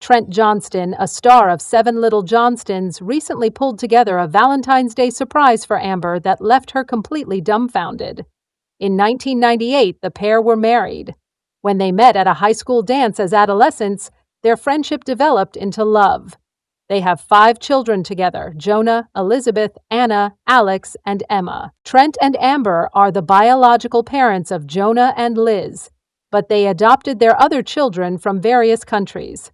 Trent Johnston, a star of Seven Little Johnstons, recently pulled together a Valentine's Day surprise for Amber that left her completely dumbfounded. In 1998, the pair were married. When they met at a high school dance as adolescents, their friendship developed into love. They have 5 children together: Jonah, Elizabeth, Anna, Alex, and Emma. Trent and Amber are the biological parents of Jonah and Liz, but they adopted their other children from various countries.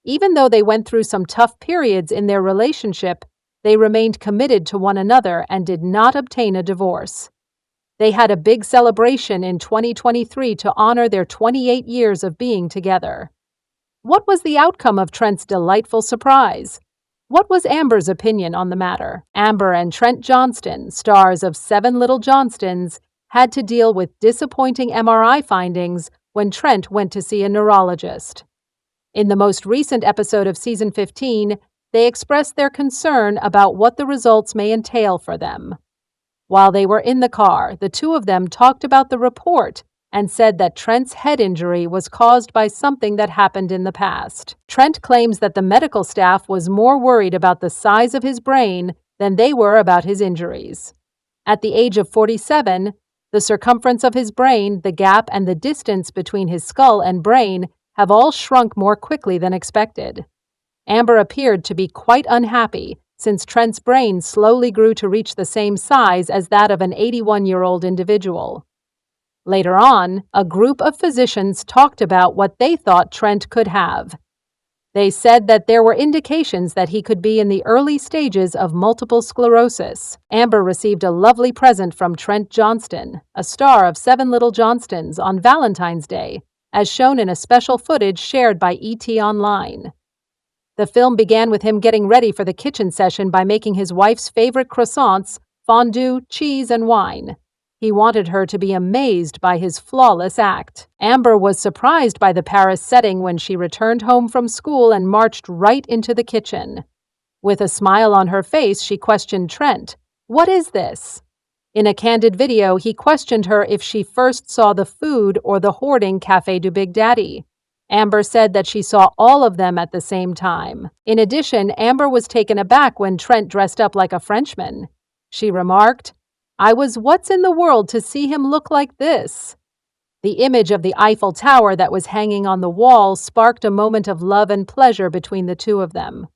Even though they went through some tough periods in their relationship, they remained committed to one another and did not obtain a divorce. They had a big celebration in 2023 to honor their 28 years of being together. What was the outcome of Trent's delightful surprise? What was Amber's opinion on the matter? Amber and Trent Johnston, stars of Seven Little Johnstons, had to deal with disappointing MRI findings when Trent went to see a neurologist. In the most recent episode of Season 15, they expressed their concern about what the results may entail for them. While they were in the car, the two of them talked about the report and said that Trent's head injury was caused by something that happened in the past. Trent claims that the medical staff was more worried about the size of his brain than they were about his injuries. At the age of 47, the circumference of his brain, the gap, and the distance between his skull and brain have all shrunk more quickly than expected. Amber appeared to be quite unhappy since Trent's brain slowly grew to reach the same size as that of an 81-year-old individual. Later on, a group of physicians talked about what they thought Trent could have. They said that there were indications that he could be in the early stages of multiple sclerosis. Amber received a lovely present from Trent Johnston, a star of Seven Little Johnstons, on Valentine's Day, as shown in a special footage shared by ET Online. The film began with him getting ready for the kitchen session by making his wife's favorite croissants, fondue, cheese, and wine. He wanted her to be amazed by his flawless act. Amber was surprised by the Paris setting when she returned home from school and marched right into the kitchen. With a smile on her face, she questioned Trent, "What is this?" In a candid video, he questioned her if she first saw the food or the hoarding Café du Big Daddy. Amber said that she saw all of them at the same time. In addition, Amber was taken aback when Trent dressed up like a Frenchman. She remarked, "I was what's in the world to see him look like this." The image of the Eiffel Tower that was hanging on the wall sparked a moment of love and pleasure between the two of them.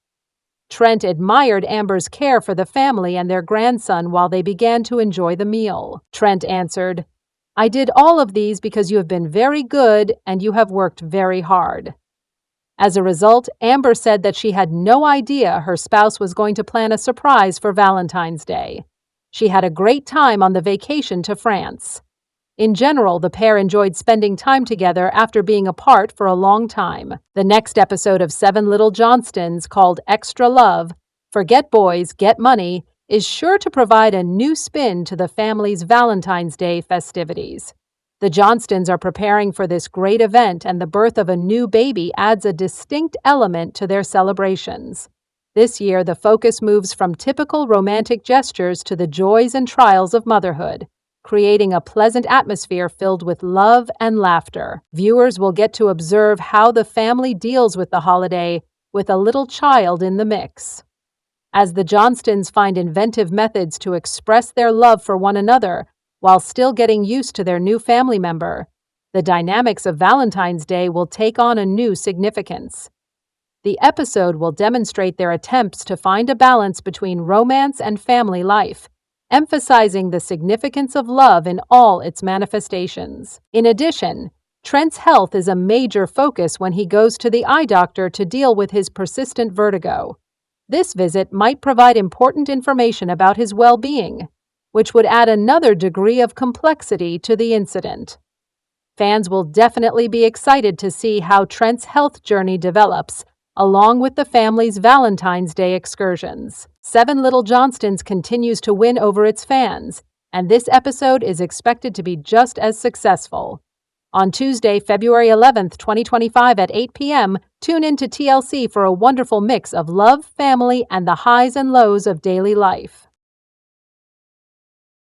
Trent admired Amber's care for the family and their grandson while they began to enjoy the meal. Trent answered, "I did all of these because you have been very good and you have worked very hard." As a result, Amber said that she had no idea her spouse was going to plan a surprise for Valentine's Day. She had a great time on the vacation to France. In general, the pair enjoyed spending time together after being apart for a long time. The next episode of Seven Little Johnstons, called Extra Love, Forget Boys, Get Money, is sure to provide a new spin to the family's Valentine's Day festivities. The Johnstons are preparing for this great event, and the birth of a new baby adds a distinct element to their celebrations. This year, the focus moves from typical romantic gestures to the joys and trials of motherhood, creating a pleasant atmosphere filled with love and laughter. Viewers will get to observe how the family deals with the holiday with a little child in the mix. As the Johnstons find inventive methods to express their love for one another while still getting used to their new family member, the dynamics of Valentine's Day will take on a new significance. The episode will demonstrate their attempts to find a balance between romance and family life, emphasizing the significance of love in all its manifestations. In addition, Trent's health is a major focus when he goes to the eye doctor to deal with his persistent vertigo. This visit might provide important information about his well-being, which would add another degree of complexity to the incident. Fans will definitely be excited to see how Trent's health journey develops, along with the family's Valentine's Day excursions. Seven Little Johnstons continues to win over its fans, and this episode is expected to be just as successful. On Tuesday, February 11th, 2025 at 8 p.m., tune in to TLC for a wonderful mix of love, family, and the highs and lows of daily life.